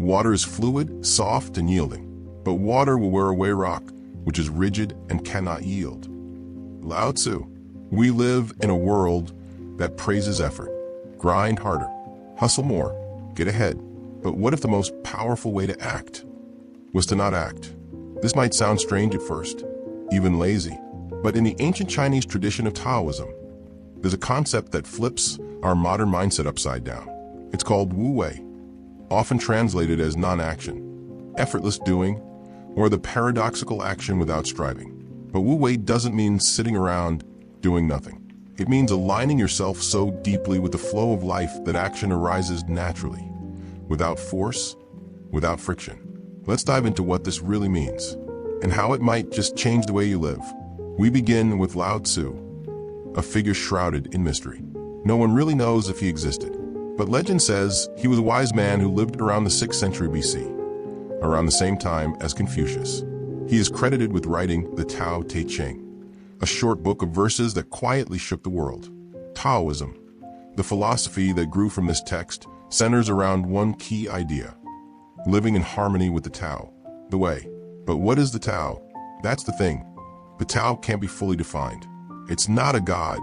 Water is fluid, soft, and yielding. But water will wear away rock, which is rigid and cannot yield. Lao Tzu. We live in a world that praises effort. Grind harder, hustle more, get ahead. But what if the most powerful way to act was to not act? This might sound strange at first, even lazy. But in the ancient Chinese tradition of Taoism, there's a concept that flips our modern mindset upside down. It's called Wu Wei, often translated as non-action, effortless doing, or the paradoxical action without striving. But Wu Wei doesn't mean sitting around doing nothing. It means aligning yourself so deeply with the flow of life that action arises naturally, without force, without friction. Let's dive into what this really means and how it might just change the way you live. We begin with Lao Tzu, a figure shrouded in mystery. No one really knows if he existed, but legend says he was a wise man who lived around the 6th century BC, around the same time as Confucius. He is credited with writing the Tao Te Ching, a short book of verses that quietly shook the world. Taoism, the philosophy that grew from this text, centers around one key idea: living in harmony with the Tao, the way. But what is the Tao? That's the thing. The Tao can't be fully defined. It's not a god,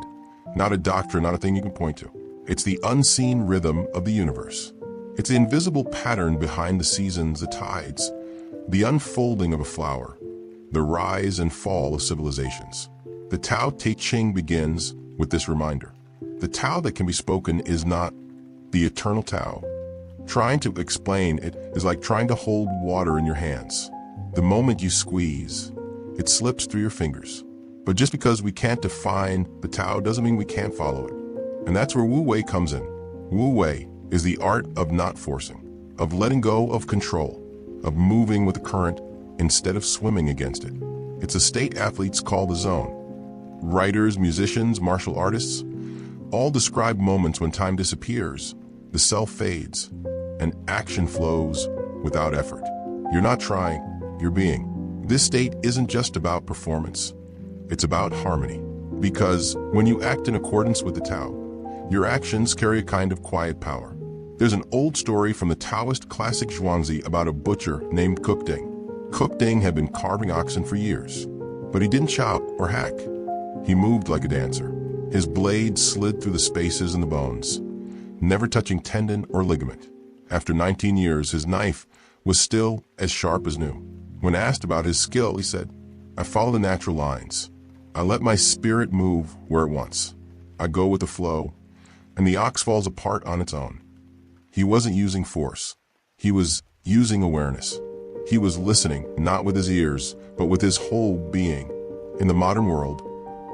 not a doctrine, not a thing you can point to. It's the unseen rhythm of the universe. It's the invisible pattern behind the seasons, the tides, the unfolding of a flower, the rise and fall of civilizations. The Tao Te Ching begins with this reminder. The Tao that can be spoken is not the eternal Tao. Trying to explain it is like trying to hold water in your hands. The moment you squeeze, it slips through your fingers. But just because we can't define the Tao doesn't mean we can't follow it. And that's where Wu Wei comes in. Wu Wei is the art of not forcing, of letting go of control, of moving with the current instead of swimming against it. It's a state athletes call the zone. Writers, musicians, martial artists all describe moments when time disappears, the self fades, and action flows without effort. You're not trying, you're being. This state isn't just about performance, it's about harmony. Because when you act in accordance with the Tao, your actions carry a kind of quiet power. There's an old story from the Taoist classic Zhuangzi about a butcher named Ding. Ding had been carving oxen for years, but he didn't shout or hack. He moved like a dancer. His blade slid through the spaces in the bones, never touching tendon or ligament. After 19 years, his knife was still as sharp as new. When asked about his skill, he said, "I follow the natural lines. I let my spirit move where it wants. I go with the flow, and the ox falls apart on its own." He wasn't using force. He was using awareness. He was listening, not with his ears, but with his whole being. In the modern world,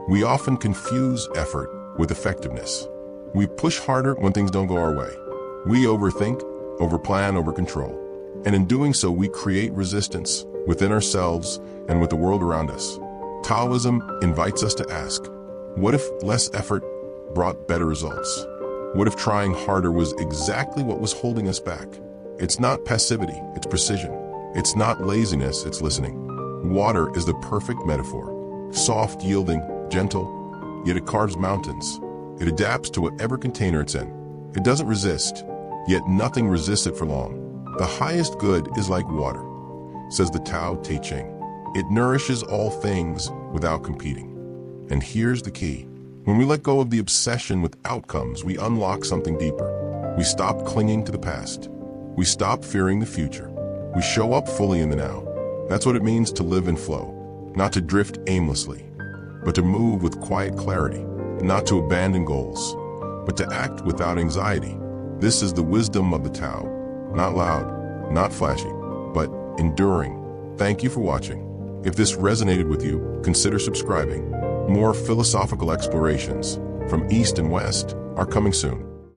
we often confuse effort with effectiveness. We push harder when things don't go our way. We overthink, overplan, overcontrol. And in doing so, we create resistance within ourselves and with the world around us. Taoism invites us to ask, what if less effort brought better results? What if trying harder was exactly what was holding us back? It's not passivity, it's precision. It's not laziness, it's listening. Water is the perfect metaphor. Soft, yielding, gentle, yet it carves mountains. It adapts to whatever container it's in. It doesn't resist, yet nothing resists it for long. The highest good is like water, says the Tao Te Ching. It nourishes all things without competing. And here's the key. When we let go of the obsession with outcomes, we unlock something deeper. We stop clinging to the past. We stop fearing the future. We show up fully in the now. That's what it means to live in flow, not to drift aimlessly, but to move with quiet clarity, not to abandon goals, but to act without anxiety. This is the wisdom of the Tao, not loud, not flashy, but enduring. Thank you for watching. If this resonated with you, consider subscribing. More philosophical explorations from East and West are coming soon.